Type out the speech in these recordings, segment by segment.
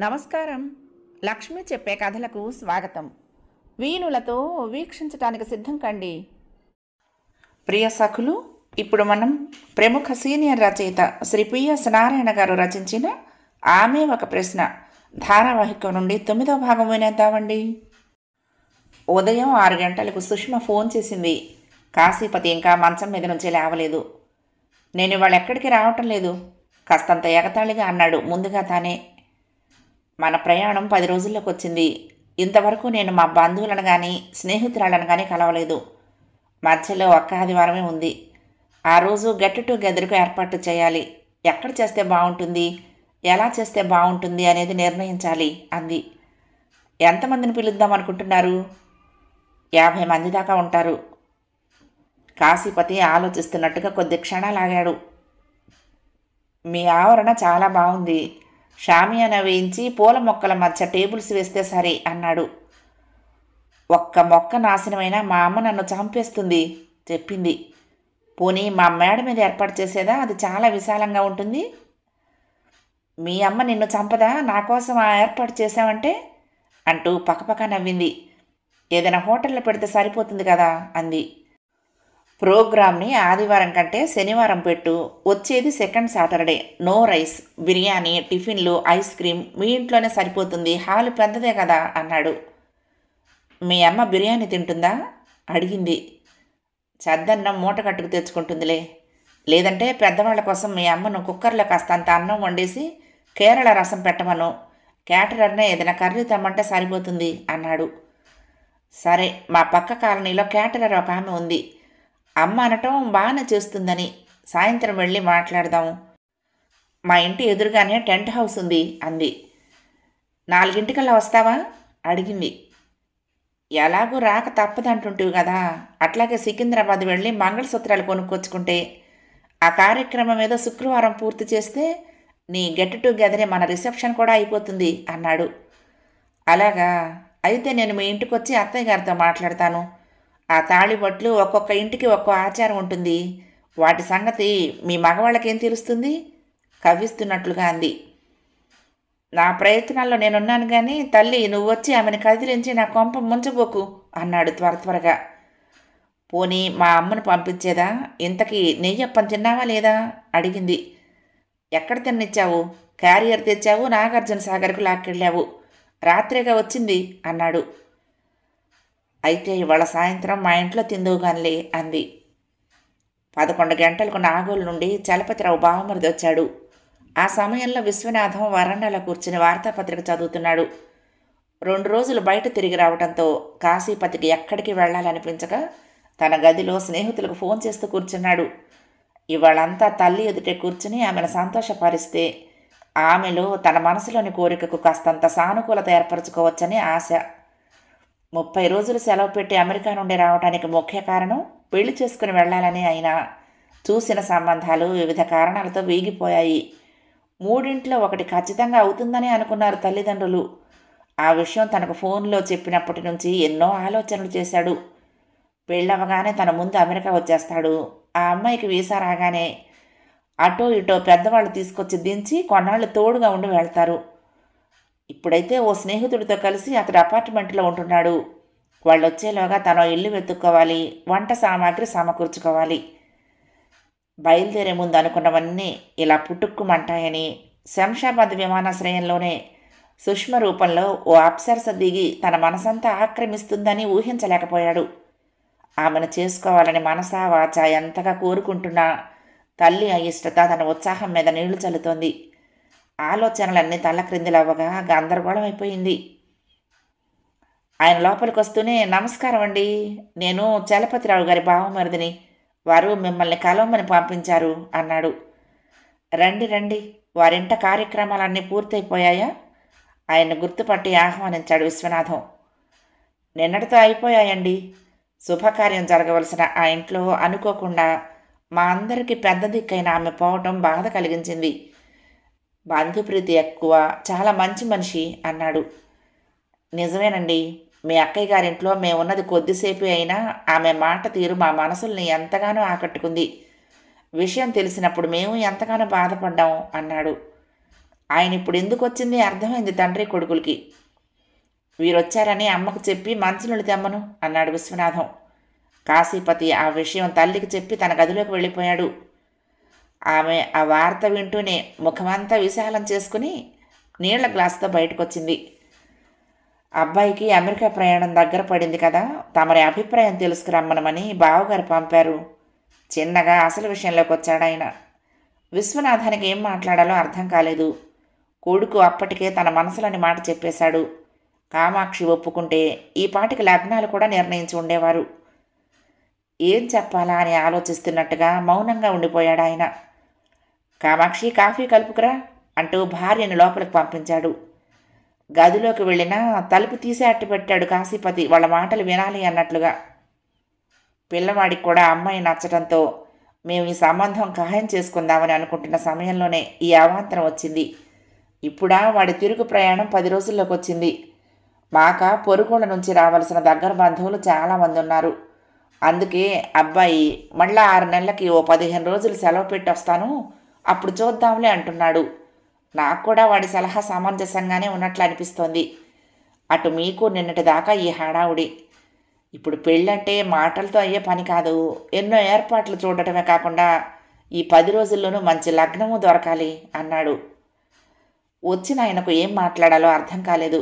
నమస్కారం. లక్ష్మి చెప్పే కథలకు స్వాగతం. వీణులతో వీక్షించటానికి సిద్ధం కండి. ప్రియ సఖులు, ఇప్పుడు మనం ప్రముఖ సీనియర్ రచయిత శ్రీ పిఎస్ నారాయణ గారు రచించిన ఆమె ఒక ప్రశ్న ధారావాహికం నుండి 9వ భాగం వినేద్దామండి. ఉదయం 6 గంటలకు సుష్మ ఫోన్ చేసింది. కాశీపతి ఇంకా మంచం మీద నుంచి లేవలేదు. నేను ఇవాళ ఎక్కడికి రావటం లేదు, కాస్తంత ఎగతాళిగా అన్నాడు ముందుగా తానే. మన ప్రయాణం 10 రోజుల్లోకి వచ్చింది. ఇంతవరకు నేను మా బంధువులను కానీ స్నేహితురాలను కానీ కలవలేదు. మధ్యలో ఒక్క ఆదివారమే ఉంది. ఆ రోజు గెట్ టుగెదర్కు ఏర్పాటు చేయాలి. ఎక్కడ చేస్తే బాగుంటుంది, ఎలా చేస్తే బాగుంటుంది అనేది నిర్ణయించాలి అంది. ఎంతమందిని పిలుద్దాం అనుకుంటున్నారు? 50 మంది దాకా ఉంటారు. కాశీపతి ఆలోచిస్తున్నట్టుగా కొద్ది క్షణాలు ఆగాడు. మీ ఆవరణ చాలా బాగుంది. షామియానా వేయించి పూల మొక్కల మధ్య టేబుల్స్ వేస్తే సరే అన్నాడు. ఒక్క మొక్క నాశనమైనా మా అమ్మ నన్ను చంపేస్తుంది చెప్పింది. పోనీ మా మేడ మీద ఏర్పాటు చేసేదా? అది చాలా విశాలంగా ఉంటుంది. మీ అమ్మ నిన్ను చంపదా నా కోసం ఆ ఏర్పాటు చేశావంటే అంటూ పకపక నవ్వింది. ఏదైనా హోటల్లో పెడితే సరిపోతుంది కదా అంది. ప్రోగ్రామ్ని ఆదివారం కంటే శనివారం పెట్టు. వచ్చేది second Saturday. No rice, biryani, టిఫిన్లు, ఐస్ క్రీమ్ మీ ఇంట్లోనే సరిపోతుంది. హాలు పెద్దదే కదా అన్నాడు. మీ అమ్మ బిర్యానీ తింటుందా అడిగింది. చద్దన్నం మూట కట్టుకు తెచ్చుకుంటుందిలే. లేదంటే పెద్దవాళ్ల కోసం మీ అమ్మను కుక్కర్లో కాస్తంత అన్నం వండేసి కేరళ రసం పెట్టమను. క్యాటరర్నే ఏదైనా కర్రీ తెమ్మంటే సరిపోతుంది అన్నాడు. సరే, మా పక్క కాలనీలో క్యాటరర్ ఒక ఆమె ఉంది. అమ్మ అనటం బాగానే చేస్తుందని. సాయంత్రం వెళ్ళి మాట్లాడదాం. మా ఇంటి ఎదురుగానే టెంట్ హౌస్ ఉంది అంది. 4 వస్తావా అడిగింది. ఎలాగూ రాక తప్పదంటుంటివి కదా, అట్లాగే సికింద్రాబాద్ వెళ్ళి మంగళసూత్రాలు కొనుక్కొచ్చుకుంటే ఆ కార్యక్రమం ఏదో శుక్రవారం పూర్తి చేస్తే నీ గెట్ టుగెదరే మన రిసెప్షన్ కూడా అయిపోతుంది అన్నాడు. అలాగా, అయితే నేను మీ ఇంటికి వచ్చి అత్తయ్య గారితో మాట్లాడతాను. ఆ తాళిబొట్లు ఒక్కొక్క ఇంటికి ఒక్కో ఆచారం ఉంటుంది. వాటి సంగతి మీ మగవాళ్ళకేం తెలుస్తుంది కవ్విస్తున్నట్లుగా అంది. నా ప్రయత్నాల్లో నేనున్నాను కానీ తల్లి, నువ్వు వచ్చి ఆమెను కదిలించి నా కొంప ముంచబోకు అన్నాడు త్వరగా. పోనీ మా అమ్మను పంపించేదా? ఇంతకీ నెయ్యప్పం తిన్నావా లేదా అడిగింది. ఎక్కడ తిన్నిచ్చావు? క్యారియర్ తెచ్చావు, నాగార్జున సాగర్కు లాక్కెళ్ళావు. రాత్రిగా వచ్చింది అన్నాడు. అయితే ఇవాళ సాయంత్రం మా ఇంట్లో తిందువుగానిలే అంది. 11 గంటలకు నాగోలు నుండి చలపతిరావు బావమరిది వచ్చాడు. ఆ సమయంలో విశ్వనాథం వరండాలో కూర్చుని వార్తాపత్రిక చదువుతున్నాడు. 2 రోజులు బయట తిరిగి రావడంతో కాశీపతికి ఎక్కడికి వెళ్ళాలనిపించక తన గదిలో స్నేహితులకు ఫోన్ చేస్తూ కూర్చున్నాడు. ఇవాళంతా తల్లి ఎదుటే కూర్చుని ఆమెను సంతోషపరిస్తే ఆమెలో తన మనసులోని కోరికకు కాస్తంత సానుకూలత ఏర్పరచుకోవచ్చని ఆశ. 30 రోజులు సెలవు పెట్టి అమెరికా నుండి రావడానికి ముఖ్య కారణం పెళ్లి చేసుకుని వెళ్ళాలని. అయినా చూసిన సంబంధాలు వివిధ కారణాలతో వీగిపోయాయి. 3 ఒకటి ఖచ్చితంగా అవుతుందని అనుకున్నారు తల్లిదండ్రులు. ఆ విషయం తనకు ఫోన్లో చెప్పినప్పటి నుంచి ఎన్నో ఆలోచనలు చేశాడు. పెళ్ళవగానే తన ముందు అమెరికా వచ్చేస్తాడు. ఆ అమ్మాయికి వీసా రాగానే అటో ఇటో పెద్దవాళ్ళు తీసుకొచ్చి దించి కొన్నాళ్ళు తోడుగా ఉండి వెళ్తారు. ఇప్పుడైతే ఓ స్నేహితుడితో కలిసి అతడు అపార్ట్మెంట్లో ఉంటున్నాడు. వాళ్ళు వచ్చేలోగా తన ఇల్లు వెతుక్కోవాలి, వంట సామాగ్రి సమకూర్చుకోవాలి. బయలుదేరే ముందు అనుకున్నవన్నీ ఇలా పుట్టుక్కుమంటాయని శంషాబాద్ విమానాశ్రయంలోనే సుష్మ రూపంలో ఓ అప్సరస దిగి తన మనసంతా ఆక్రమిస్తుందని ఊహించలేకపోయాడు. ఆమెను చేసుకోవాలని మనసా వాచా ఎంతగా కోరుకుంటున్నా తల్లి అయిష్టత తన ఉత్సాహం మీద నీళ్లు చల్లుతోంది. ఆలోచనలన్నీ తల్లక్రిందులవ్వగా గందరగోళం అయిపోయింది. ఆయన లోపలికి వస్తూనే, నమస్కారం అండి, నేను చలపతిరావు గారి బావమరిదిని. వారు మిమ్మల్ని కలవమని పంపించారు అన్నాడు. రండి రండి, వారింట కార్యక్రమాలన్నీ పూర్తయిపోయాయా? ఆయన్ని గుర్తుపట్టి ఆహ్వానించాడు విశ్వనాథం. నిన్నటితో అయిపోయాయండి. శుభకార్యం జరగవలసిన ఆ ఇంట్లో అనుకోకుండా మా అందరికీ పెద్ద దిక్కైన ఆమె పోవటం బాధ కలిగించింది. బంధుప్రీతి ఎక్కువ, చాలా మంచి మనిషి అన్నాడు. నిజమేనండి, మీ అక్కయ్య గారింట్లో మేమున్నది కొద్దిసేపు అయినా ఆమె మాట తీరు మా మనసుల్ని ఎంతగానో ఆకట్టుకుంది. విషయం తెలిసినప్పుడు మేము ఎంతగానో బాధపడ్డాం అన్నాడు. ఆయన ఇప్పుడు ఎందుకు వచ్చింది అర్థమైంది తండ్రి కొడుకులకి. వీరొచ్చారని అమ్మకు చెప్పి మంచినీళ్ళు తెమ్మను అన్నాడు విశ్వనాథం. కాశీపతి ఆ విషయం తల్లికి చెప్పి తన గదిలోకి వెళ్ళిపోయాడు. ఆమె ఆ వార్త వింటూనే ముఖమంతా విశాలం చేసుకుని నీళ్ల గ్లాసుతో బయటకొచ్చింది. అబ్బాయికి అమెరికా ప్రయాణం దగ్గర పడింది కదా, తమరి అభిప్రాయం తెలుసుకురమ్మనమని బావగారు పంపారు. చిన్నగా అసలు విషయంలోకి వచ్చాడాయన. విశ్వనాథానికి ఏం మాట్లాడాలో అర్థం కాలేదు. కొడుకు అప్పటికే తన మనసులోని మాట చెప్పేశాడు. కామాక్షి ఒప్పుకుంటే ఈ పాటికి లగ్నాలు కూడా నిర్ణయించి ఉండేవారు. ఏం చెప్పాలా అని ఆలోచిస్తున్నట్టుగా మౌనంగా ఉండిపోయాడాయన. కామాక్షి, కాఫీ కలుపుకురా అంటూ భార్యను లోపలికి పంపించాడు. గదిలోకి వెళ్ళినా తలుపు తీసే అట్టు పెట్టాడు కాశీపతి, వాళ్ళ మాటలు వినాలి అన్నట్లుగా. పిల్లవాడికి కూడా అమ్మాయి నచ్చడంతో మేము ఈ సంబంధం ఖాయం చేసుకుందామని అనుకుంటున్న సమయంలోనే ఈ అవాంతరం వచ్చింది. ఇప్పుడా వాడి తిరుగు ప్రయాణం 10 రోజుల్లోకి వచ్చింది. మాక పొరుగుళ్ళ నుంచి రావాల్సిన దగ్గర బంధువులు చాలామంది ఉన్నారు. అందుకే అబ్బాయి మళ్ళా 6 నెలలకి ఓ 15 రోజులు సెలవు పెట్టి వస్తాను, అప్పుడు చూద్దాంలే అంటున్నాడు. నాకు కూడా వాడి సలహా సమంజసంగానే ఉన్నట్లు అనిపిస్తోంది. అటు మీకు నిన్నటి దాకా ఈ హడావుడి. ఇప్పుడు పెళ్ళంటే మాటలతో అయ్యే పని కాదు. ఎన్నో ఏర్పాట్లు చూడటమే కాకుండా ఈ 10 రోజుల్లోనూ మంచి లగ్నము దొరకాలి అన్నాడు. వచ్చిన ఆయనకు ఏం మాట్లాడాలో అర్థం కాలేదు.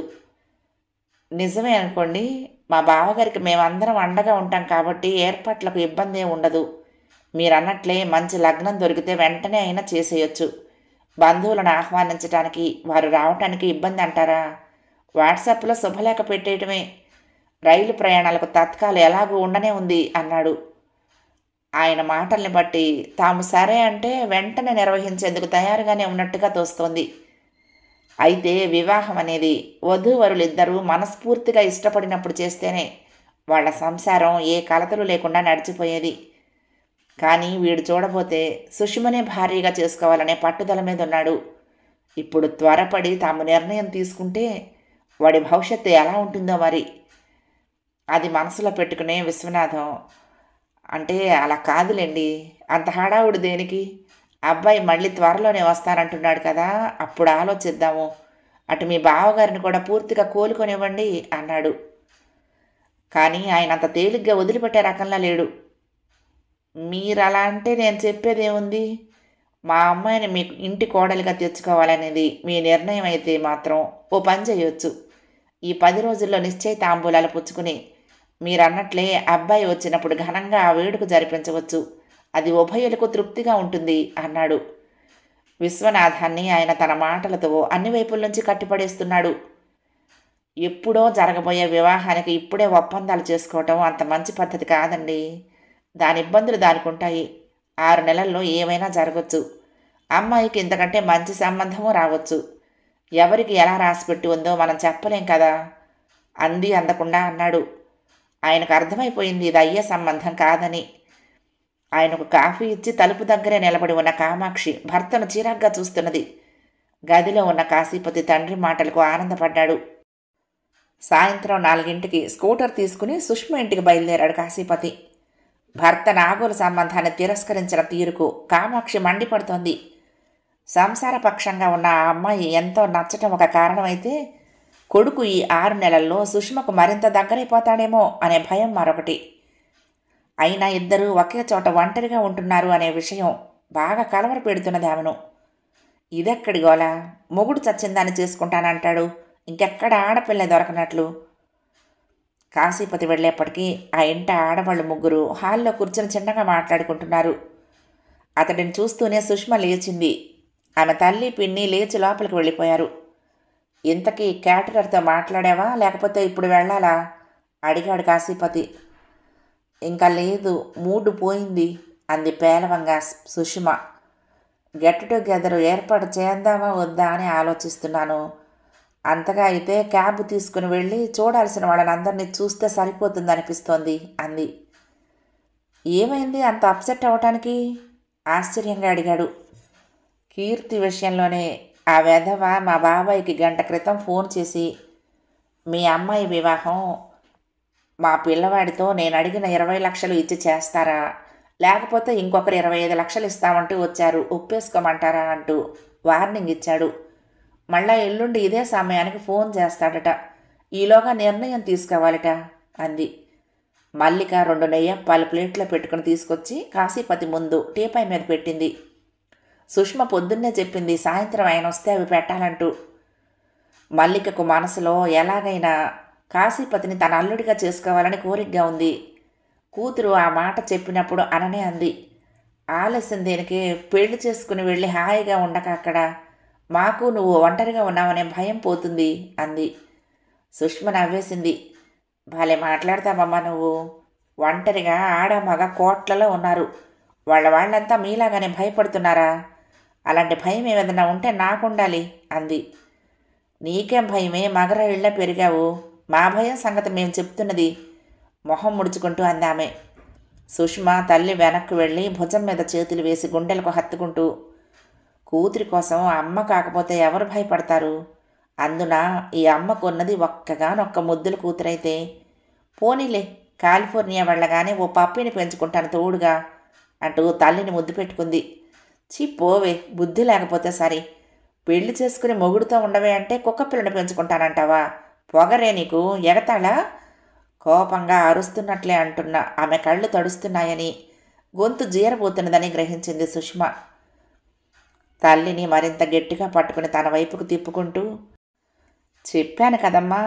నిజమే అనుకోండి, మా బావగారికి మేమందరం అండగా ఉంటాం కాబట్టి ఏర్పాట్లకు ఇబ్బంది ఉండదు. మీరన్నట్లే మంచి లగ్నం దొరికితే వెంటనే అయినా చేసేయొచ్చు. బంధువులను ఆహ్వానించడానికి, వారు రావటానికి ఇబ్బంది అంటారా? వాట్సాప్లో శుభలేఖ పెట్టేయటమే. రైలు ప్రయాణాలకు తత్కాలు ఎలాగూ ఉండనే ఉంది అన్నాడు. ఆయన మాటల్ని బట్టి తాము సరే అంటే వెంటనే నిర్వహించేందుకు తయారుగానే ఉన్నట్టుగా తోస్తోంది. అయితే వివాహం అనేది వధూవరులిద్దరూ మనస్ఫూర్తిగా ఇష్టపడినప్పుడు చేస్తేనే వాళ్ళ సంసారం ఏ కలతలు లేకుండా నడిచిపోయేది. కానీ వీడు చూడబోతే సుషిమనే భార్యగా చేసుకోవాలనే పట్టుదల మీద ఉన్నాడు. ఇప్పుడు త్వరపడి తాము నిర్ణయం తీసుకుంటే వాడి భవిష్యత్తు ఎలా ఉంటుందో మరి. అది మనసులో పెట్టుకునే విశ్వనాథం, అంటే అలా కాదులేండి, అంత హడావుడు దేనికి? అబ్బాయి మళ్ళీ త్వరలోనే వస్తానంటున్నాడు కదా, అప్పుడు ఆలోచిద్దాము. అటు మీ బావగారిని కూడా పూర్తిగా కోలుకొనివ్వండి అన్నాడు. కానీ ఆయన అంత తేలిగ్గా వదిలిపెట్టే రకంలా లేడు. మీరు అలా అంటే నేను చెప్పేదేముంది? మా అమ్మాయిని మీకు ఇంటి కోడలిగా తెచ్చుకోవాలనేది మీ నిర్ణయం అయితే మాత్రం ఓ పని చేయొచ్చు. ఈ 10 రోజుల్లో నిశ్చయ తాంబూలాలు పుచ్చుకుని మీరన్నట్లే అబ్బాయి వచ్చినప్పుడు ఘనంగా ఆ వేడుక జరిపించవచ్చు. అది ఉభయులకు తృప్తిగా ఉంటుంది అన్నాడు. విశ్వనాథాన్ని ఆయన తన మాటలతో అన్ని వైపుల నుంచి కట్టిపడేస్తున్నాడు. ఎప్పుడో జరగబోయే వివాహానికి ఇప్పుడే ఒప్పందాలు చేసుకోవటం అంత మంచి పద్ధతి కాదండి. దాని ఇబ్బందులు దానికి ఉంటాయి. 6 నెలల్లో ఏమైనా జరగచ్చు. అమ్మాయికి ఇంతకంటే మంచి సంబంధము రావచ్చు. ఎవరికి ఎలా రాసిపెట్టి ఉందో మనం చెప్పలేం కదా అంది అందకుండా అన్నాడు. ఆయనకు అర్థమైపోయింది ఇది అయ్యే సంబంధం కాదని. ఆయనకు కాఫీ ఇచ్చి తలుపు దగ్గరే నిలబడి ఉన్న కామాక్షి భర్తను చిరాగ్గా చూస్తున్నది. గదిలో ఉన్న కాశీపతి తండ్రి మాటలకు ఆనందపడ్డాడు. సాయంత్రం 4ంటికి స్కూటర్ తీసుకుని సుష్మ ఇంటికి బయలుదేరాడు కాశీపతి. భర్త నాగోలు సంబంధాన్ని తిరస్కరించిన తీరుకు కామాక్షి మండిపడుతోంది. సంసారపక్షంగా ఉన్న ఆ అమ్మాయి ఎంతో నచ్చటం ఒక కారణమైతే, కొడుకు ఈ 6 నెలల్లో సుష్మకు మరింత దగ్గరైపోతాడేమో అనే భయం మరొకటి. అయినా ఇద్దరూ ఒకే చోట ఒంటరిగా ఉంటున్నారు అనే విషయం బాగా కలవర పెడుతున్నది ఆమెను. ఇదెక్కడి గోల? మొగుడు చచ్చిందాన్ని చేసుకుంటానంటాడు, ఇంకెక్కడ ఆడపిల్ల దొరకనట్లు. కాశీపతి వెళ్ళేప్పటికీ ఆ ఇంట ఆడవాళ్ళు 3 హాల్లో కూర్చొని చిన్నగా మాట్లాడుకుంటున్నారు. అతడిని చూస్తూనే సుష్మ లేచింది. ఆమె తల్లి పిన్ని లేచి లోపలికి వెళ్ళిపోయారు. ఇంతకీ క్యాటరర్తో మాట్లాడావా, లేకపోతే ఇప్పుడు వెళ్ళాలా అడిగాడు కాశీపతి. ఇంకా లేదు, మూడు పోయింది అంది పేలవంగా సుష్మ. గెట్ టుగెదర్ ఏర్పాటు చేద్దామా వద్దా అని ఆలోచిస్తున్నాను. అంతగా అయితే క్యాబ్ తీసుకుని వెళ్ళి చూడాల్సిన వాళ్ళని అందరినీ చూస్తే సరిపోతుంది అనిపిస్తోంది అంది. ఏమైంది అంత అప్సెట్ అవ్వటానికి ఆశ్చర్యంగా అడిగాడు. కీర్తి విషయంలోనే ఆ వెధవ మా బాబాయికి 1 గంట క్రితం ఫోన్ చేసి, మీ అమ్మాయి వివాహం మా పిల్లవాడితో నేను అడిగిన 20 లక్షలు ఇచ్చి చేస్తారా, లేకపోతే ఇంకొకరు 25 లక్షలు ఇస్తామంటూ వచ్చారు, ఒప్పేసుకోమంటారా అంటూ వార్నింగ్ ఇచ్చాడు. మళ్ళా ఎల్లుండి ఇదే సమయానికి ఫోన్ చేస్తాడట. ఈలోగా నిర్ణయం తీసుకోవాలట అంది. మల్లిక 2 నెయ్యప్పాలు ప్లేట్లో పెట్టుకుని తీసుకొచ్చి కాశీపతి ముందు టీపై మీద పెట్టింది. సుష్మ పొద్దున్నే చెప్పింది సాయంత్రం ఆయన వస్తే అవి పెట్టాలంటూ. మల్లికకు మనసులో ఎలాగైనా కాశీపతిని తన అల్లుడిగా చేసుకోవాలని కోరికగా ఉంది. కూతురు ఆ మాట చెప్పినప్పుడు అననే అంది, ఆలస్యం దేనికి, పెళ్లి చేసుకుని వెళ్ళి హాయిగా ఉండక అక్కడ మాకు నువ్వు ఒంటరిగా ఉన్నావనే భయం పోతుంది అంది. సుష్మ నవ్వేసింది. భలే మాట్లాడతావమ్మా నువ్వు. ఒంటరిగా ఆడ మగ కోట్లలో ఉన్నారు. వాళ్ళంతా మీలాగానే భయపడుతున్నారా? అలాంటి భయం ఏదైనా ఉంటే నాకుండాలి అంది. నీకేం భయమే, మగర ఇళ్ళ పెరిగావు. మా భయం సంగతి మేము చెప్తున్నది మొహం ముడుచుకుంటూ అందామె. సుష్మ తల్లి వెనక్కు వెళ్ళి భుజం మీద చేతులు వేసి గుండెలకు హత్తుకుంటూ, కూతురి కోసం అమ్మ కాకపోతే ఎవరు భయపడతారు? అందున ఈ అమ్మకు ఉన్నది ఒక్కగానొక్క ముద్దుల కూతురైతే, పోనీలే కాలిఫోర్నియా వెళ్ళగానే ఓ పప్పిని పెంచుకుంటాను తోడుగా అంటూ తల్లిని ముద్దు పెట్టుకుంది. పోవే, బుద్ధి లేకపోతే సరే. పెళ్లి చేసుకుని మొగుడుతో ఉండవే అంటే కుక్క పిల్లని పెంచుకుంటానంటావా? పొగరే నీకు, ఎగతాళా? కోపంగా అరుస్తున్నట్లే అంటున్న ఆమె కళ్ళు తడుస్తున్నాయని, గొంతు జీరబోతున్నదని గ్రహించింది సుష్మ. తల్లిని మరింత గట్టిగా పట్టుకుని తన వైపుకు తిప్పుకుంటూ, చెప్పాను కదమ్మా,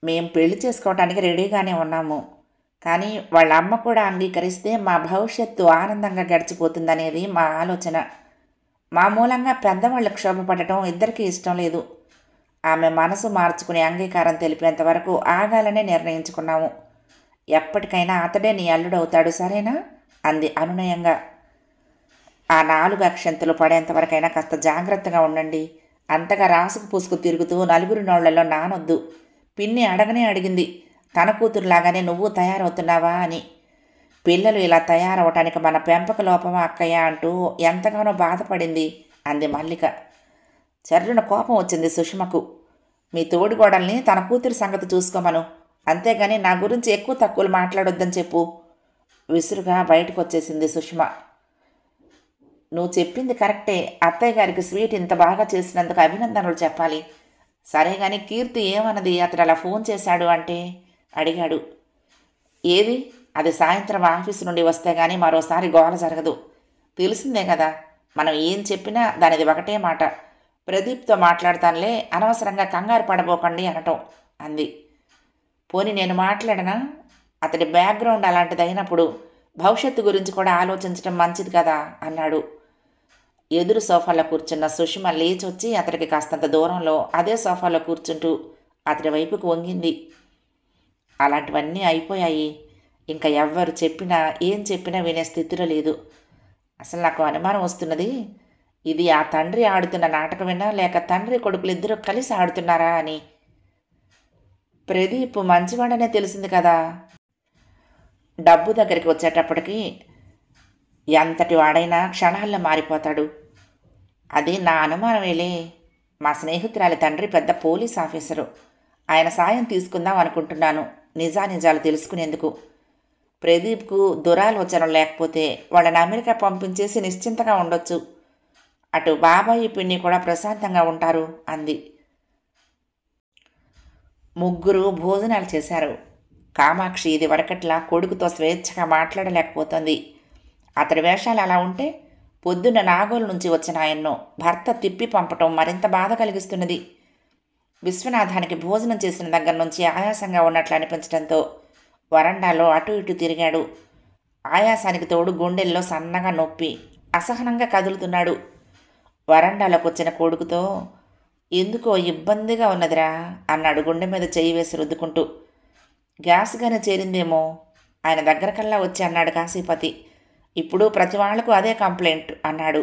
మేం పెళ్లి చేసుకోవటానికి రెడీగానే ఉన్నాము. కానీ వాళ్ళ అమ్మ కూడా అంగీకరిస్తే మా భవిష్యత్తు ఆనందంగా గడిచిపోతుందనేది మా ఆలోచన. మా మూలంగా పెద్దవాళ్ళు క్షోభపడటం ఇద్దరికీ ఇష్టం లేదు. ఆమె మనసు మార్చుకుని అంగీకారం తెలిపేంత వరకు ఆగాలనే నిర్ణయించుకున్నాము. ఎప్పటికైనా అతడే నీ అల్లుడవుతాడు, సరేనా అంది అనునయంగా. ఆ 4 అక్షంతలు పడేంతవరకైనా కాస్త జాగ్రత్తగా ఉండండి. అంతగా రాసుకు పూసుకు తిరుగుతూ నలుగురి నోళ్లలో నానొద్దు. పిన్ని అడగనే అడిగింది, తన కూతురులాగానే నువ్వు తయారవుతున్నావా అని. పిల్లలు ఇలా తయారవటానికి మన పెంపక లోపమా అక్కయ్య అంటూ ఎంతగానో బాధపడింది అంది మల్లిక. చర్రున కోపం వచ్చింది సుష్మకు. మీ తోడిగోడల్ని తన కూతురి సంగతి చూసుకోమను, అంతేగాని నా గురించి ఎక్కువ తక్కువలు మాట్లాడొద్దని చెప్పు. విసురుగా బయటకు వచ్చేసింది సుష్మ. నువ్వు చెప్పింది కరెక్టే. అత్తయ్య గారికి స్వీట్ ఇంత బాగా చేసినందుకు అభినందనలు చెప్పాలి. సరే కానీ కీర్తి ఏమన్నది అతడు అలా ఫోన్ చేశాడు అంటే అడిగాడు. ఏది, అది సాయంత్రం ఆఫీసు నుండి వస్తే కానీ మరోసారి గోల జరగదు. తెలిసిందే కదా, మనం ఏం చెప్పినా దానిది ఒకటే మాట. ప్రదీప్తో మాట్లాడతానులే, అనవసరంగా కంగారు పడబోకండి అనటం అంది. పోనీ నేను మాట్లాడనా? అతడి బ్యాక్గ్రౌండ్ అలాంటిది అయినప్పుడు భవిష్యత్తు గురించి కూడా ఆలోచించడం మంచిది కదా అన్నాడు. ఎదురు సోఫాలో కూర్చున్న సుష్మ లేచొచ్చి అతడికి కాస్తంత దూరంలో అదే సోఫాలో కూర్చుంటూ అతడి వైపుకు వంగింది. అలాంటివన్నీ అయిపోయాయి. ఇంకా ఎవ్వరు చెప్పినా ఏం చెప్పినా వినే స్థితిలో లేదు. అసలు నాకు అనుమానం వస్తున్నది, ఇది ఆ తండ్రి ఆడుతున్న నాటకమేనా లేక తండ్రి కొడుకులిద్దరూ కలిసి ఆడుతున్నారా అని. ప్రదీప్ మంచివాడనే తెలిసింది కదా. డబ్బు దగ్గరికి వచ్చేటప్పటికి ఎంతటి వాడైనా క్షణాల్లో మారిపోతాడు. అది నా అనుమానమేలే. మా స్నేహితురాలి తండ్రి పెద్ద పోలీస్ ఆఫీసరు. ఆయన సాయం తీసుకుందాం అనుకుంటున్నాను నిజానిజాలు తెలుసుకునేందుకు. ప్రదీప్కు దురాలోచనలు లేకపోతే వాళ్ళని అమెరికా పంపించేసి నిశ్చింతగా ఉండొచ్చు. అటు బాబాయి పిన్ని కూడా ప్రశాంతంగా ఉంటారు అంది. ముగ్గురు భోజనాలు చేశారు. కామాక్షి ఇది వరకట్లా కొడుకుతో స్వేచ్ఛగా మాట్లాడలేకపోతుంది. అతడి వేషాలు అలా ఉంటే పొద్దున్న నాగోలు నుంచి వచ్చిన ఆయన్ను భర్త తిప్పి పంపటం మరింత బాధ కలిగిస్తున్నది. విశ్వనాథానికి భోజనం చేసిన దగ్గర నుంచి ఆయాసంగా ఉన్నట్లు అనిపించడంతో వరండాలో అటు ఇటు తిరిగాడు. ఆయాసానికి తోడు గుండెల్లో సన్నగా నొప్పి అసహనంగా కదులుతున్నాడు. వరండాలోకి వచ్చిన కొడుకుతో, ఎందుకో ఇబ్బందిగా ఉన్నదిరా అన్నాడు గుండె మీద చెయ్యి వేసి రుద్దుకుంటూ. గ్యాస్గానే చేరిందేమో ఆయన దగ్గరకల్లా వచ్చి అన్నాడు కాశీపతి. ఇప్పుడు ప్రతి వాళ్లకు అదే కంప్లైంట్ అన్నాడు.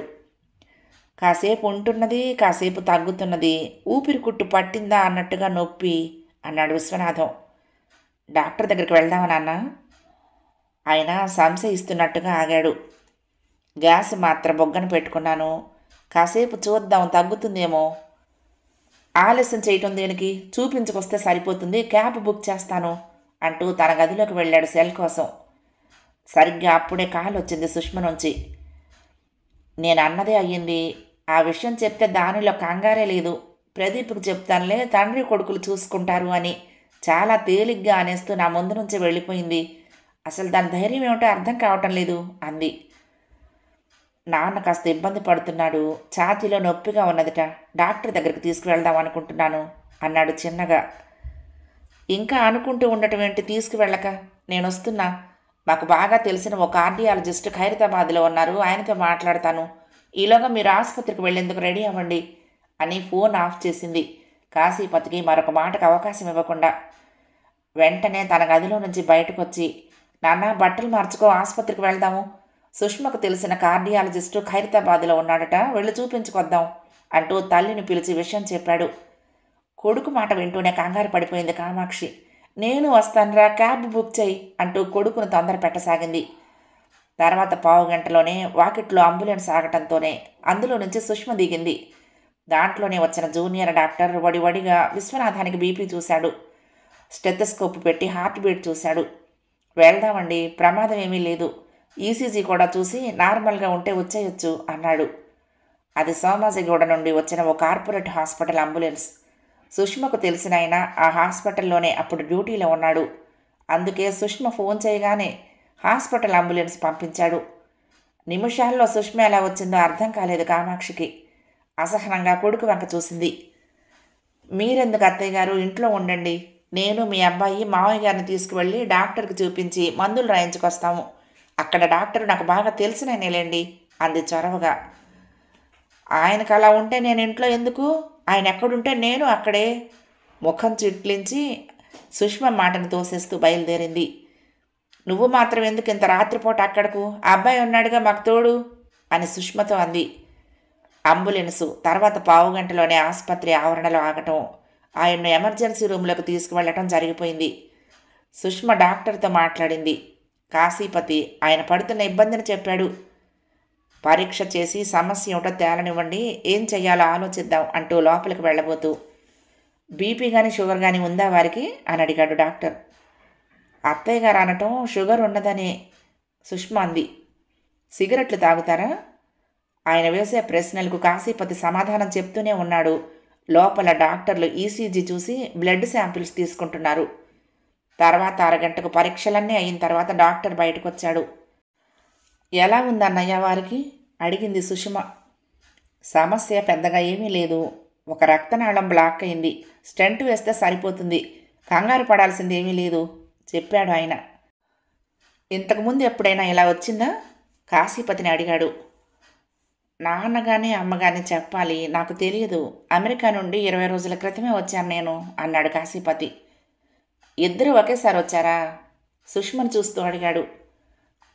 కాసేపు ఉంటున్నది, కాసేపు తగ్గుతున్నది, ఊపిరి కుట్టు పట్టిందా అన్నట్టుగా నొప్పి అన్నాడు విశ్వనాథం. డాక్టర్ దగ్గరికి వెళ్దామా నాన్న? ఆయన సంశయిస్తున్నట్టుగా ఆగాడు. గ్యాస్ మాత్రం బొగ్గన పెట్టుకున్నాను, కాసేపు చూద్దాం తగ్గుతుందేమో. ఆలస్యం చేయటం దేనికి, చూపించుకొస్తే సరిపోతుంది, క్యాబ్ బుక్ చేస్తాను అంటూ తన గదిలోకి వెళ్ళాడు సెల్ కోసం. సరిగ్గా అప్పుడే కాల్ వచ్చింది సుష్మ నుంచి. నేను అన్నదే అయ్యింది. ఆ విషయం చెప్తే దానిలో కంగారే లేదు. ప్రదీప్కి చెప్తానులే, తండ్రి కొడుకులు చూసుకుంటారు అని చాలా తేలిగ్గా అనేస్తూ నా ముందు నుంచి వెళ్ళిపోయింది. అసలు దాని ధైర్యం ఏమిటో అర్థం కావటం లేదు అంది. నాన్న కాస్త ఇబ్బంది పడుతున్నాడు, ఛాతీలో నొప్పిగా ఉన్నదిట, డాక్టర్ దగ్గరికి తీసుకువెళ్దాం అనుకుంటున్నాను అన్నాడు చిన్నగా. ఇంకా అనుకుంటూ ఉండటం ఏంటి, తీసుకువెళ్ళక? నేను వస్తున్నా. మాకు బాగా తెలిసిన ఒక కార్డియాలజిస్ట్ ఖైరతాబాద్లో ఉన్నారు, ఆయనతో మాట్లాడతాను. ఈలోగా మీరు ఆసుపత్రికి వెళ్ళేందుకు రెడీ అవ్వండి అని ఫోన్ ఆఫ్ చేసింది, కాశీపతికి మరొక మాటకు అవకాశం ఇవ్వకుండా. వెంటనే తన గదిలో నుంచి బయటకు వచ్చి, నాన్న బట్టలు మార్చుకో, ఆసుపత్రికి వెళ్దాము. సుష్మకు తెలిసిన కార్డియాలజిస్టు ఖైరతాబాద్లో ఉన్నాడట, వెళ్ళి చూపించుకొద్దాం అంటూ తల్లిని పిలిచి విషయం చెప్పాడు. కొడుకు మాట వింటూనే కంగారు పడిపోయింది కామాక్షి. నేను వస్తానురా, క్యాబ్ బుక్ చేయి అంటూ కొడుకును తొందర పెట్టసాగింది. తర్వాత పావుగంటలోనే వాకిట్లో అంబులెన్స్ ఆగటంతోనే అందులో నుంచి సుష్మ దిగింది. దాంట్లోనే వచ్చిన జూనియర్ డాక్టర్ వడివడిగా విశ్వనాథానికి బీపీ చూశాడు. స్టెథోస్కోప్ పెట్టి హార్ట్ బీట్ చూశాడు. వెళ్దామండి, ప్రమాదం ఏమీ లేదు, ఈసీజీ కూడా చూసి నార్మల్గా ఉంటే వచ్చేయొచ్చు అన్నాడు. అది సోమాజిగూడ నుండి వచ్చిన ఓ కార్పొరేట్ హాస్పిటల్ అంబులెన్స్. సుష్మకు తెలిసిన ఆయన ఆ హాస్పిటల్లోనే అప్పుడు డ్యూటీలో ఉన్నాడు. అందుకే సుష్మ ఫోన్ చేయగానే హాస్పిటల్ అంబులెన్స్ పంపించాడు. నిమిషాల్లో సుష్మ ఎలా వచ్చిందో అర్థం కాలేదు కామాక్షికి. అసహనంగా కొడుకు వంక చూసింది. మీరెందుకు అత్తయ్య గారు, ఇంట్లో ఉండండి. నేను మీ అబ్బాయి మావయ్య గారిని తీసుకువెళ్ళి డాక్టర్కి చూపించి మందులు రాయించుకొస్తాము. అక్కడ డాక్టర్ నాకు బాగా తెలిసినలేండి అంది చొరవగా. ఆయనకు అలా ఉంటే నేను ఇంట్లో ఎందుకు? ఆయన ఎక్కడుంటే నేను అక్కడే. ముఖం చిట్లించి సుష్మ మాటను తోసేస్తూ బయలుదేరింది. నువ్వు మాత్రం ఎందుకు ఇంత రాత్రిపూట అక్కడకు? ఆ అబ్బాయి ఉన్నాడుగా మాకు తోడు అని సుష్మతో అంది. అంబులెన్సు తర్వాత పావుగంటలోనే ఆసుపత్రి ఆవరణలో ఆగటం, ఆయన్ను ఎమర్జెన్సీ రూమ్లోకి తీసుకువెళ్ళటం జరిగిపోయింది. సుష్మ డాక్టర్తో మాట్లాడింది. కాశీపతి ఆయన పడుతున్న ఇబ్బందిని చెప్పాడు. పరీక్ష చేసి సమస్య ఏమిటో తేలనివ్వండి, ఏం చెయ్యాలో ఆలోచిద్దాం అంటూ లోపలికి వెళ్ళబోతూ, బీపీ కానీ షుగర్ కానీ ఉందా వారికి అని అడిగాడు డాక్టర్. అత్తయ్య గారు అనటం షుగర్ ఉన్నదని సుష్మ అంది. సిగరెట్లు తాగుతారా? ఆయన వేసే ప్రశ్నలకు కాశీపతి సమాధానం చెప్తూనే ఉన్నాడు. లోపల డాక్టర్లు ఈసీజీ చూసి బ్లడ్ శాంపిల్స్ తీసుకుంటున్నారు. తర్వాత అరగంటకు పరీక్షలన్నీ అయిన తర్వాత డాక్టర్ బయటకు వచ్చాడు. ఎలా ఉందన్నయ్య వారికి అడిగింది సుష్మ. సమస్య పెద్దగా ఏమీ లేదు, ఒక రక్తనాళం బ్లాక్ అయింది, స్టెంట్ వేస్తే సరిపోతుంది, కంగారు పడాల్సింది ఏమీ లేదు చెప్పాడు ఆయన. ఇంతకుముందు ఎప్పుడైనా ఇలా వచ్చిందా? కాశీపతిని అడిగాడు. నాన్నగానే అమ్మగానే చెప్పాలి, నాకు తెలియదు. అమెరికా నుండి 20 రోజుల క్రితమే వచ్చాను నేను అన్నాడు కాశీపతి. ఇద్దరు ఒకేసారి వచ్చారా? సుష్మను చూస్తూ అడిగాడు.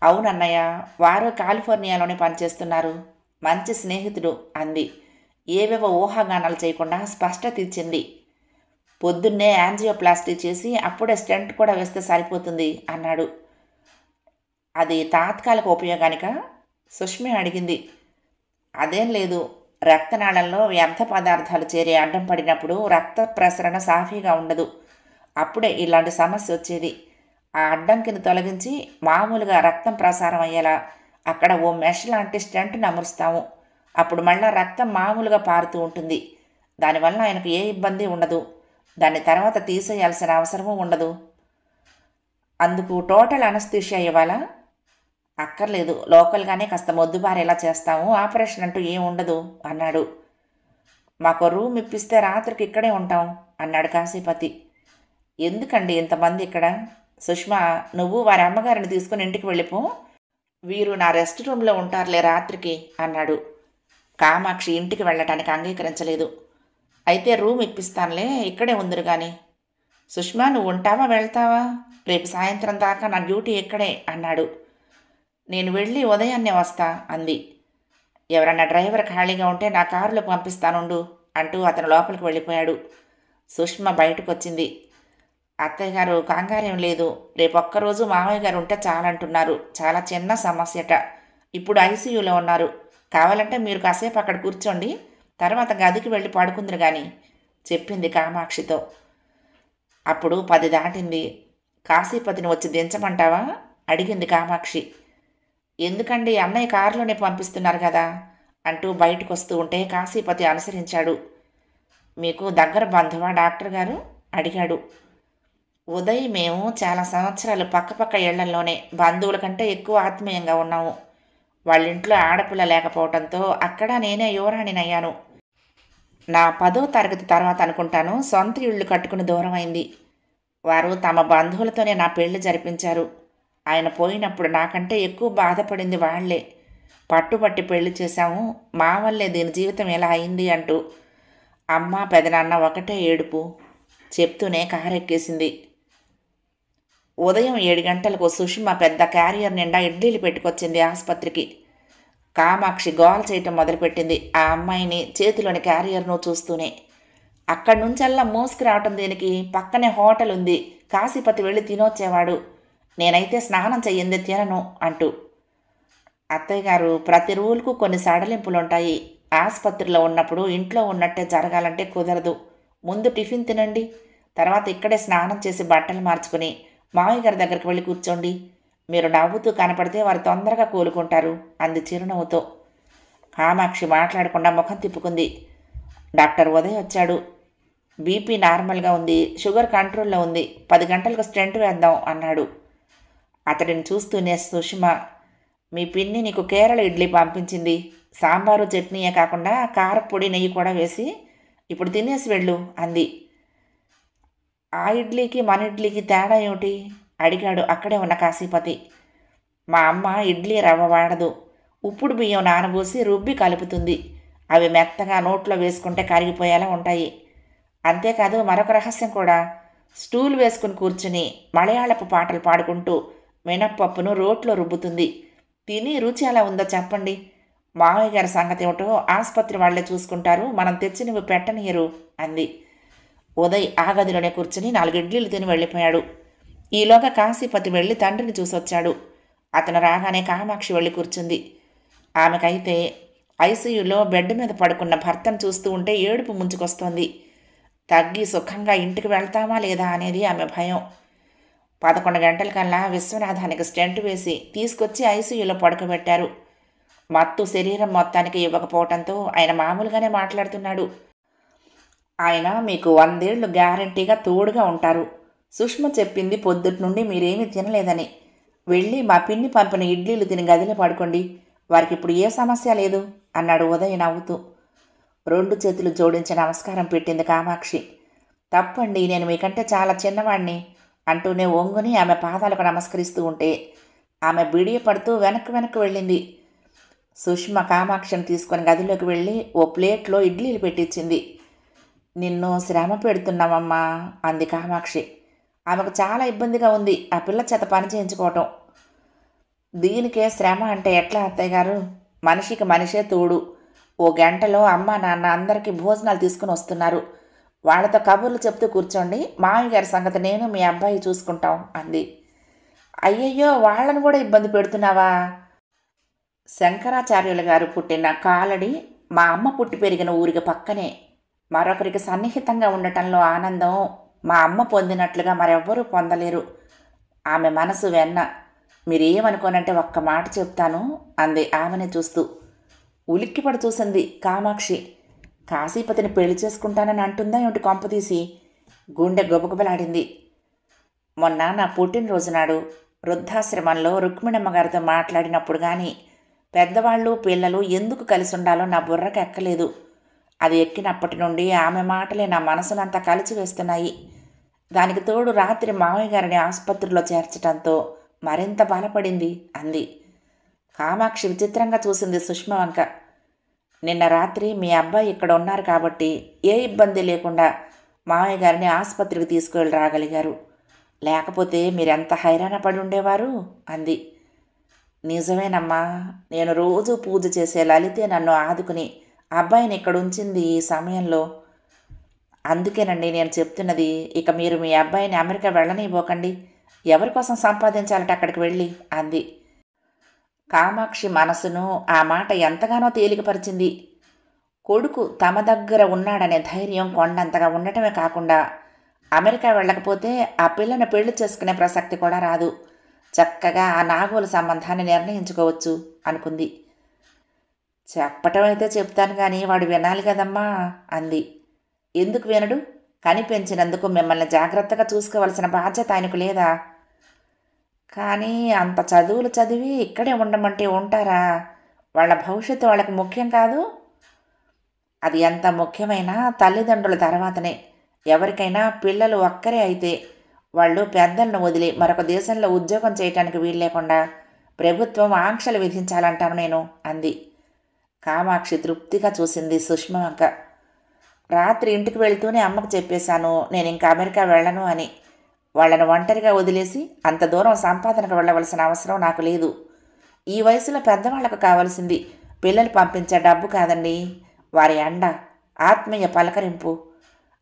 అవునన్నయ్య, వారు కాలిఫోర్నియాలోనే పనిచేస్తున్నారు, మంచి స్నేహితుడు అంది. ఏవేవో ఊహాగానాలు చేయకుండా స్పష్టత ఇచ్చింది. పొద్దున్నే యాంజియోప్లాస్టీ చేసి అప్పుడే స్టెంట్ కూడా వేస్తే సరిపోతుంది అన్నాడు. అది తాత్కాలిక ఉపయోగానిక? సుష్మే అడిగింది. అదేం లేదు, రక్తనాళంలో వ్యర్థ పదార్థాలు చేరి అడ్డం పడినప్పుడు రక్త ప్రసరణ సాఫీగా ఉండదు, అప్పుడే ఇలాంటి సమస్య వచ్చేది. ఆ అడ్డంకిని తొలగించి మామూలుగా రక్తం ప్రసారం అయ్యేలా అక్కడ ఓ మెష్ లాంటి స్టెంట్ని అమరుస్తాము. అప్పుడు మళ్ళా రక్తం మామూలుగా పారుతూ ఉంటుంది. దానివల్ల ఆయనకు ఏ ఇబ్బంది ఉండదు. దాన్ని తర్వాత తీసేయాల్సిన అవసరమూ ఉండదు. అందుకు టోటల్ అనస్థీషియా ఇవ్వాలా? అక్కర్లేదు, లోకల్గానే కాస్త మొద్దుబారేలా చేస్తాము, ఆపరేషన్ అంటూ ఏం ఉండదు అన్నాడు. మాకు రూమ్ ఇప్పిస్తే రాత్రికి ఇక్కడే ఉంటాం అన్నాడు కాశీపతి. ఎందుకండి ఇంతమంది ఇక్కడ? సుష్మా, నువ్వు వారి అమ్మగారిని తీసుకుని ఇంటికి వెళ్ళిపో, వీరు నా రెస్ట్ రూమ్లో ఉంటారులే రాత్రికి అన్నాడు. కామాక్షి ఇంటికి వెళ్ళటానికి అంగీకరించలేదు. అయితే రూమ్ ఇప్పిస్తానులే, ఇక్కడే ఉందిరు కానీ. సుష్మా, నువ్వు ఉంటావా వెళ్తావా? రేపు సాయంత్రం దాకా నా డ్యూటీ ఇక్కడే అన్నాడు. నేను వెళ్ళి ఉదయాన్నే వస్తా అంది. ఎవరన్నా డ్రైవర్ ఖాళీగా ఉంటే నా కారులో పంపిస్తానుండు అంటూ అతను లోపలికి వెళ్ళిపోయాడు. సుష్మ బయటకు వచ్చింది. అత్తయ్య గారు కంగారేం లేదు, రేపు ఒక్కరోజు మామయ్య గారు ఉంటే చాలంటున్నారు, చాలా చిన్న సమస్యట, ఇప్పుడు ఐసీయూలో ఉన్నారు, కావాలంటే మీరు కాసేపు అక్కడ కూర్చోండి, తర్వాత గదికి వెళ్ళి పడుకుందరు కానీ చెప్పింది కామాక్షితో. అప్పుడు 10 దాటింది. కాశీపతిని వచ్చి దించమంటావా అడిగింది కామాక్షి. ఎందుకండి, అన్నయ్య కారులోనే పంపిస్తున్నారు కదా అంటూ బయటకు వస్తూ ఉంటే కాశీపతి అనుసరించాడు. మీకు దగ్గర బంధువా డాక్టర్ గారు అడిగాడు. ఉదయ్ మేము చాలా సంవత్సరాలు పక్కపక్క ఇళ్లల్లోనే బంధువుల కంటే ఎక్కువ ఆత్మీయంగా ఉన్నాము. వాళ్ళింట్లో ఆడపిల్ల లేకపోవడంతో అక్కడ నేనే యువరాణినయ్యాను. నా 10వ తరగతి తర్వాత అనుకుంటాను సొంత ఇళ్ళు కట్టుకుని దూరమైంది. వారు తమ బంధువులతోనే నా పెళ్లి జరిపించారు. ఆయన పోయినప్పుడు నాకంటే ఎక్కువ బాధపడింది వాళ్లే. పట్టుబట్టి పెళ్లి చేశాము, మా వల్లే దీని జీవితం ఎలా అయింది అంటూ అమ్మ పెదనాన్న ఒకటే ఏడుపు. చెప్తూనే కారెక్కేసింది. ఉదయం 7 గంటలకు సుష్మ పెద్ద క్యారియర్ నిండా ఇడ్లీలు పెట్టుకొచ్చింది ఆసుపత్రికి. కామాక్షి గోల చేయటం మొదలుపెట్టింది ఆ అమ్మాయిని చేతిలోని క్యారియర్ను చూస్తూనే. అక్కడి నుంచల్లా మోసుకు రావటం దేనికి, పక్కనే హోటల్ ఉంది, కాశీపతి వెళ్ళి తినొచ్చేవాడు, నేనైతే స్నానం చెయ్యింది తినను అంటూ. అత్తయ్య గారు, ప్రతి రూల్కు కొన్ని సడలింపులుంటాయి. ఆసుపత్రిలో ఉన్నప్పుడు ఇంట్లో ఉన్నట్టే జరగాలంటే కుదరదు. ముందు టిఫిన్ తినండి, తర్వాత ఇక్కడే స్నానం చేసి బట్టలు మార్చుకుని మావయ్య గారి దగ్గరికి వెళ్ళి కూర్చోండి. మీరు నవ్వుతూ కనపడితే వారు తొందరగా కోలుకుంటారు అంది చిరునవ్వుతో. కామాక్షి మాట్లాడకుండా ముఖం తిప్పుకుంది. డాక్టర్ ఉదయ్ వచ్చాడు. బీపీ నార్మల్గా ఉంది, షుగర్ కంట్రోల్లో ఉంది, 10 గంటలకు స్టెంట్ వేద్దాం అన్నాడు. అతడిని చూస్తూనే సుష్మ, మీ పిన్ని నీకు కేరళ ఇడ్లీ పంపించింది. సాంబారు చట్నీయే కాకుండా కారపొడి నెయ్యి కూడా వేసి, ఇప్పుడు తినేసి వెళ్ళు అంది. ఆ ఇడ్లీకి మన ఇడ్లీకి తేడా ఏమిటి అడిగాడు అక్కడే ఉన్న కాశీపతి. మా అమ్మ ఇడ్లీ రవ్వ వాడదు, ఉప్పుడు బియ్యం నానబోసి రుబ్బి కలుపుతుంది. అవి మెత్తగా నోట్లో వేసుకుంటే కరిగిపోయేలా ఉంటాయి. అంతేకాదు మరొక రహస్యం కూడా, స్టూల్ వేసుకుని కూర్చుని మలయాళపు పాటలు పాడుకుంటూ మినప్పప్పును రోట్లో రుబ్బుతుంది. తిని రుచి ఎలా ఉందో చెప్పండి. మావయ్య గారి సంగతి ఏమిటో ఆసుపత్రి వాళ్లే చూసుకుంటారు, మనం తెచ్చినవి పెట్టనీయరు అంది. ఉదయ్ ఆ గదిలోనే కూర్చుని 4 ఇడ్లీలు తిని వెళ్ళిపోయాడు. ఈలోగా కాశీపతి వెళ్ళి తండ్రిని చూసొచ్చాడు. అతను రాగానే కామాక్షి వెళ్ళి కూర్చుంది. ఆమెకైతే ఐసీయూలో బెడ్ మీద పడుకున్న భర్తను చూస్తూ ఉంటే ఏడుపు ముంచుకొస్తోంది. తగ్గి సుఖంగా ఇంటికి వెళ్తామా లేదా అనేది ఆమె భయం. 11 గంటలకల్లా విశ్వనాథానికి స్టెంట్ వేసి తీసుకొచ్చి ఐసీయూలో పడుకోబెట్టారు. మత్తు శరీరం మొత్తానికి ఇవ్వకపోవడంతో ఆయన మామూలుగానే మాట్లాడుతున్నాడు. ఆయన మీకు 100 ఏళ్ళు గ్యారంటీగా తోడుగా ఉంటారు. సుష్మ చెప్పింది పొద్దుటి నుండి మీరేమీ తినలేదని. వెళ్ళి మా పిన్ని పంపిన ఇడ్లీలు తిని గదిలో పడుకోండి, వారికి ఇప్పుడు ఏ సమస్య లేదు అన్నాడు ఉదయ్ నవ్వుతూ. 2 చేతులు జోడించి నమస్కారం పెట్టింది కామాక్షి. తప్పండి, నేను మీకంటే చాలా చిన్నవాణ్ణి అంటూనే ఒంగుని ఆమె పాదాలకు నమస్కరిస్తూ ఉంటే ఆమె బిడియపడుతూ వెనక్కి వెళ్ళింది. సుష్మ కామాక్షిని తీసుకొని గదిలోకి వెళ్ళి ఓ ప్లేట్లో ఇడ్లీలు పెట్టించింది. నిన్ను శ్రమ పెడుతున్నామమ్మా అంది కామాక్షి. ఆమెకు చాలా ఇబ్బందిగా ఉంది ఆ పిల్ల చేత పని చేయించుకోవటం. దీనికే శ్రమ అంటే ఎట్లా అత్తయ్య గారు, మనిషికి మనిషే తోడు. ఓ గంటలో అమ్మ నాన్న అందరికీ భోజనాలు తీసుకుని వస్తున్నారు, వాళ్ళతో కబుర్లు చెప్తూ కూర్చోండి, మామయ్య గారి సంగతి నేను మీ అబ్బాయి చూసుకుంటాం అంది. అయ్యయ్యో, వాళ్ళను కూడా ఇబ్బంది పెడుతున్నావా? శంకరాచార్యుల గారు పుట్టిన కాలడి మా అమ్మ పుట్టి పెరిగిన ఊరికి పక్కనే. మరొకరికి సన్నిహితంగా ఉండటంలో ఆనందం మా అమ్మ పొందినట్లుగా మరెవ్వరూ పొందలేరు. ఆమె మనసు వెన్న. మీరేమనుకోనంటే ఒక్క మాట చెప్తాను అంది ఆమెని చూస్తూ. ఉలిక్కిపడి చూసింది కామాక్షి. కాశీపతిని పెళ్లి చేసుకుంటానని అంటుందా ఏమిటి కొంపతీసి? గుండె గొబగొబలాడింది. మొన్న నా పుట్టినరోజు నాడు వృద్ధాశ్రమంలో రుక్మిణమ్మ గారితో మాట్లాడినప్పుడు కానీ పెద్దవాళ్ళు పిల్లలు ఎందుకు కలిసి ఉండాలో నా బుర్రకు ఎక్కలేదు. అది ఎక్కినప్పటి నుండి ఆమె మాటలే నా మనసునంతా కలిచివేస్తున్నాయి. దానికి తోడు రాత్రి మావయ్య గారిని ఆసుపత్రిలో చేర్చడంతో మరింత బలపడింది అంది. కామాక్షి విచిత్రంగా చూసింది సుష్మ వంక. నిన్న రాత్రి మీ అబ్బాయి ఇక్కడ ఉన్నారు కాబట్టి ఏ ఇబ్బంది లేకుండా మావయ్య గారిని ఆసుపత్రికి తీసుకువెళ్ళి రాగలిగారు, లేకపోతే మీరెంత హైరాణ పడి ఉండేవారు అంది. నిజమేనమ్మా, నేను రోజు పూజ చేసే లలితే నన్ను ఆదుకుని అబ్బాయిని ఇక్కడ ఉంచింది ఈ సమయంలో. అందుకేనండి నేను చెప్తున్నది, ఇక మీరు మీ అబ్బాయిని అమెరికా వెళ్ళనివ్వకండి, ఎవరి కోసం సంపాదించాలట అక్కడికి వెళ్ళి అంది. కామాక్షి మనసును ఆ మాట ఎంతగానో తేలికపరిచింది. కొడుకు తమ దగ్గర ఉన్నాడనే ధైర్యం కొండంతగా ఉండటమే కాకుండా అమెరికా వెళ్ళకపోతే ఆ పిల్లను పెళ్లి చేసుకునే ప్రసక్తి కూడా రాదు. చక్కగా ఆ నాగోలు సంబంధాన్ని నిర్ణయించుకోవచ్చు అనుకుంది. చెప్పటం అయితే చెప్తాను కానీ వాడు వినాలి కదమ్మా అంది. ఎందుకు వినడు? కనిపెంచినందుకు మిమ్మల్ని జాగ్రత్తగా చూసుకోవలసిన బాధ్యత ఆయనకు లేదా? కానీ అంత చదువులు చదివి ఇక్కడే ఉండమంటే ఉంటారా? వాళ్ళ భవిష్యత్తు వాళ్ళకి ముఖ్యం కాదు? అది ఎంత ముఖ్యమైనా తల్లిదండ్రుల తర్వాతనే. ఎవరికైనా పిల్లలు ఒక్కరే అయితే వాళ్ళు పెద్దలను వదిలి మరొక దేశంలో ఉద్యోగం చేయటానికి వీలు లేకుండా ప్రభుత్వం ఆంక్షలు విధించాలంటాను నేను అంది. కామాక్షి తృప్తిగా చూసింది సుష్మ వంక. రాత్రి ఇంటికి వెళ్తూనే అమ్మకు చెప్పేశాను నేను ఇంకా అమెరికా వెళ్ళను అని. వాళ్ళను ఒంటరిగా వదిలేసి అంత దూరం సంపాదనకు వెళ్ళవలసిన అవసరం నాకు లేదు. ఈ వయసులో పెద్దవాళ్లకు కావాల్సింది పిల్లలు పంపించే డబ్బు కాదండి, వారి అండ, ఆత్మీయ పలకరింపు.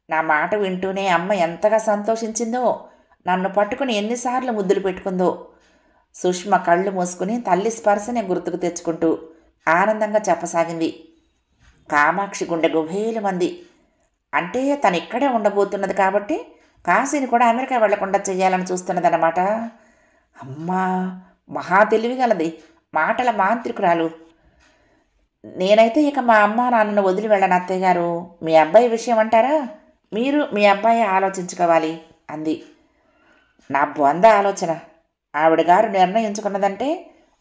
నా మాట వింటూనే అమ్మ ఎంతగా సంతోషించిందో, నన్ను పట్టుకుని ఎన్నిసార్లు ముద్దులు పెట్టుకుందో. సుష్మ కళ్ళు మూసుకుని తల్లి స్పర్శనే గుర్తుకు తెచ్చుకుంటూ ఆనందంగా చెప్పసాగింది. కామాక్షి గుండె గుభేలుమంది. అంటే తను ఇక్కడే ఉండబోతున్నది కాబట్టి కాశీని కూడా అమెరికా వెళ్లకుండా చెయ్యాలని చూస్తున్నదన్నమాట. అమ్మా, మహా తెలివిగలది, మాటల మాంత్రికురాలు. నేనైతే ఇక మా అమ్మ నాన్నను వదిలి వెళ్ళను అత్తయ్య గారు. మీ అబ్బాయి విషయం అంటారా? మీరు మీ అబ్బాయి ఆలోచించుకోవాలి అంది. నా బొంద ఆలోచన. ఆవిడ గారు నిర్ణయించుకున్నదంటే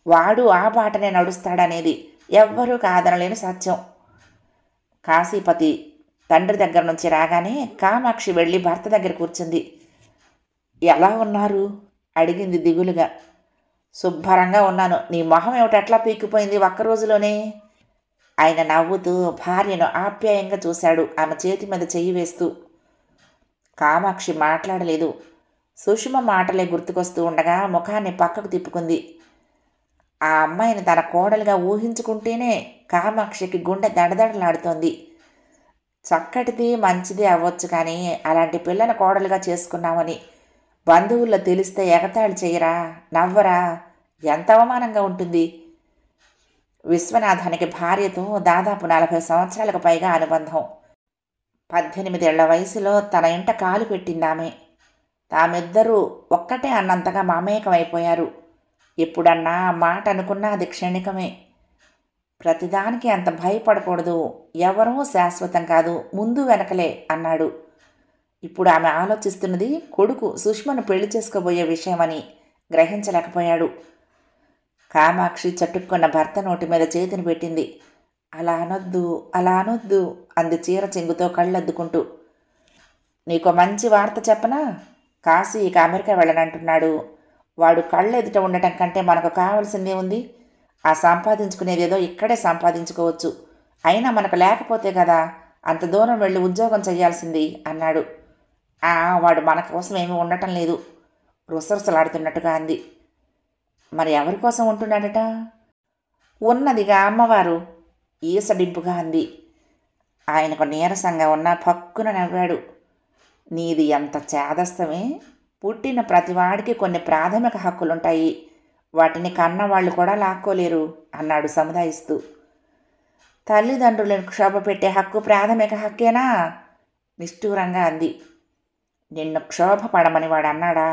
వాడు ఆ బాటనే నడుస్తాడనేది ఎవ్వరూ కాదనలేని సత్యం. కాశీపతి తండ్రి దగ్గర నుంచి రాగానే కామాక్షి వెళ్ళి భర్త దగ్గర కూర్చుంది. ఎలా ఉన్నారు అడిగింది దిగులుగా. శుభ్రంగా ఉన్నాను. నీ మొహం ఏమిటి అట్లా పీకిపోయింది ఒక్కరోజులోనే? ఆయన నవ్వుతూ భార్యను ఆప్యాయంగా చూశాడు, ఆమె చేతి మీద చెయ్యి వేస్తూ. కామాక్షి మాట్లాడలేదు. సుషుమ మాటలే గుర్తుకొస్తూ ఉండగా ముఖాన్ని పక్కకు తిప్పుకుంది. ఆ అమ్మాయిని తన కోడలుగా ఊహించుకుంటేనే కామాక్షికి గుండె దడదడలాడుతోంది. చక్కటిది మంచిది అవ్వచ్చు, కానీ అలాంటి పిల్లని కోడలుగా చేసుకున్నామని బంధువుల్లో తెలిస్తే ఎగతాళి చేయరా, నవ్వరా? ఎంత అవమానంగా ఉంటుంది. విశ్వనాథానికి భార్యతో దాదాపు 40 సంవత్సరాలకు పైగా అనుబంధం. 18 ఏళ్ల వయసులో తన ఇంట కాలు పెట్టిందామె. తామిద్దరూ ఒక్కటే అన్నంతగా మమేకమైపోయారు. ఎప్పుడన్నా మాట అనుకున్నా అది క్షణికమే. ప్రతిదానికి అంత భయపడకూడదు, ఎవరూ శాశ్వతం కాదు, ముందు వెనకలే అన్నాడు. ఇప్పుడు ఆమె ఆలోచిస్తున్నది కొడుకు సుష్మను పెళ్లి చేసుకోబోయే విషయమని గ్రహించలేకపోయాడు. కామాక్షి చటుక్కున్న భర్త నోటి మీద చేతిని పెట్టింది. అలా అనొద్దు, అలా అనొద్దు అంది చీర చెంగుతో కళ్ళద్దుకుంటూ. నీకో మంచి వార్త చెప్పనా? కాశీ ఇక అమెరికా వెళ్ళనంటున్నాడు. వాడు కళ్ళెదుట ఉండటం కంటే మనకు కావాల్సిందే ఉంది. ఆ సంపాదించుకునేదేదో ఇక్కడే సంపాదించుకోవచ్చు. అయినా మనకు లేకపోతే కదా అంత దూరం వెళ్ళి ఉద్యోగం చేయాల్సింది అన్నాడు. వాడు మన కోసం ఏమీ ఉండటం లేదు రుసరుసలాడుతున్నట్టుగా అంది. మరి ఎవరి కోసం ఉంటున్నాడట? ఉన్నదిగా అమ్మవారు ఈసడింపుగా అంది. ఆయనకు నీరసంగా ఉన్న పక్కున నవ్వాడు. నీది ఎంత చేదస్తమే. పుట్టిన ప్రతివాడికి కొన్ని ప్రాథమిక హక్కులుంటాయి, వాటిని కన్నవాళ్ళు కూడా లాక్కోలేరు అన్నాడు సముదాయిస్తూ. తల్లిదండ్రులను క్షోభ పెట్టే హక్కు ప్రాథమిక హక్కేనా? నిష్ఠూరంగా అంది. నిన్ను క్షోభ పడమని వాడు అన్నాడా?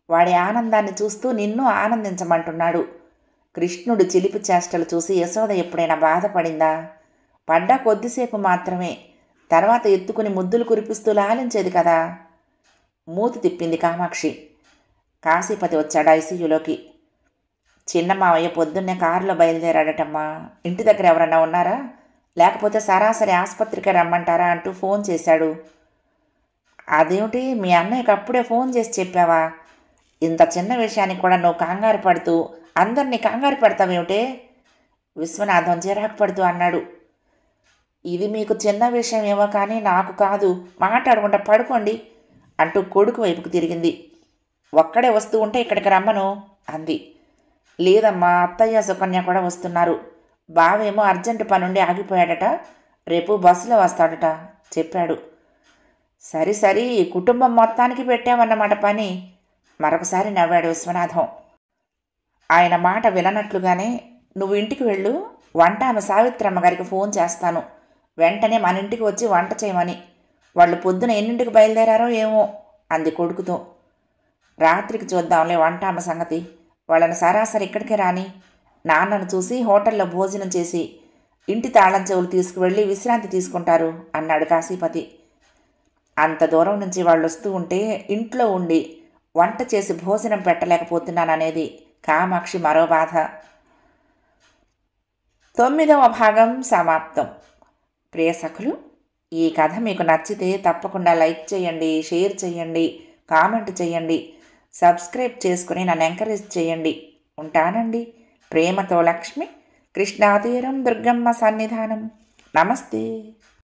వాడి ఆనందాన్ని చూస్తూ నిన్ను ఆనందించమంటున్నాడు. కృష్ణుడు చిలిపి చేష్టలు చూసి యశోద ఎప్పుడైనా బాధపడిందా? పడ్డా కొద్దిసేపు మాత్రమే, తర్వాత ఎత్తుకుని ముద్దులు కురిపిస్తూ లాలించేది కదా. మూతి తిప్పింది కామాక్షి. కాశీపతి వచ్చాడు ఐసీయూలోకి. చిన్న మావయ్య పొద్దున్నే కారులో బయలుదేరాడటమ్మా. ఇంటి దగ్గర ఎవరన్నా ఉన్నారా? లేకపోతే సరాసరి ఆసుపత్రికి రమ్మంటారా అంటూ ఫోన్ చేశాడు. అదేమిటి, మీ అన్నయ్యకి అప్పుడే ఫోన్ చేసి చెప్పావా? ఇంత చిన్న విషయానికి కూడా నువ్వు కంగారు పడుతూ అందరినీ కంగారు పెడతావేమిటే? విశ్వనాథం చిరాకు పడుతూ అన్నాడు. ఇది మీకు చిన్న విషయం ఏమో కానీ నాకు కాదు, మాట్లాడకుండా పడుకోండి అంటూ కొడుకు వైపుకు తిరిగింది. ఒక్కడే వస్తూ ఉంటే ఇక్కడికి రమ్మను అంది. లేదమ్మా, అత్తయ్య సుకన్య కూడా వస్తున్నారు. బావేమో అర్జెంటు పనుండి ఆగిపోయాడట, రేపు బస్సులో వస్తాడట చెప్పాడు. సరి సరి, కుటుంబం మొత్తానికి పెట్టామన్నమాట పని. మరొకసారి నవ్వాడు విశ్వనాథం. ఆయన మాట విననట్లుగానే, నువ్వు ఇంటికి వెళ్ళు, వంట ఆమె సావిత్రమ్మ గారికి ఫోన్ చేస్తాను, వెంటనే మన ఇంటికి వచ్చి వంట చేయమని. వాళ్ళు పొద్దున ఎన్నింటికి బయలుదేరారో ఏమో అంది కొడుకుతో. రాత్రికి చూద్దాంలే వంట ఆమె సంగతి, వాళ్ళని సరాసరి ఇక్కడికే రాని, నాన్నను చూసి హోటల్లో భోజనం చేసి ఇంటి తాళం చెవులు తీసుకువెళ్ళి విశ్రాంతి తీసుకుంటారు అన్నాడు కాశీపతి. అంత దూరం నుంచి వాళ్ళు వస్తూ ఉంటే ఇంట్లో ఉండి వంట చేసి భోజనం పెట్టలేకపోతున్నాననేది కామాక్షి మరో బాధ. 9వ భాగం సమాప్తం. ప్రియ సఖులు, ఈ కథ మీకు నచ్చితే తప్పకుండా లైక్ చేయండి, షేర్ చేయండి, కామెంట్ చేయండి, సబ్స్క్రైబ్ చేసుకుని నన్ను ఎంకరేజ్ చేయండి. ఉంటానండి. ప్రేమతో లక్ష్మి, కృష్ణాతీరం, దుర్గమ్మ సన్నిధానం. నమస్తే.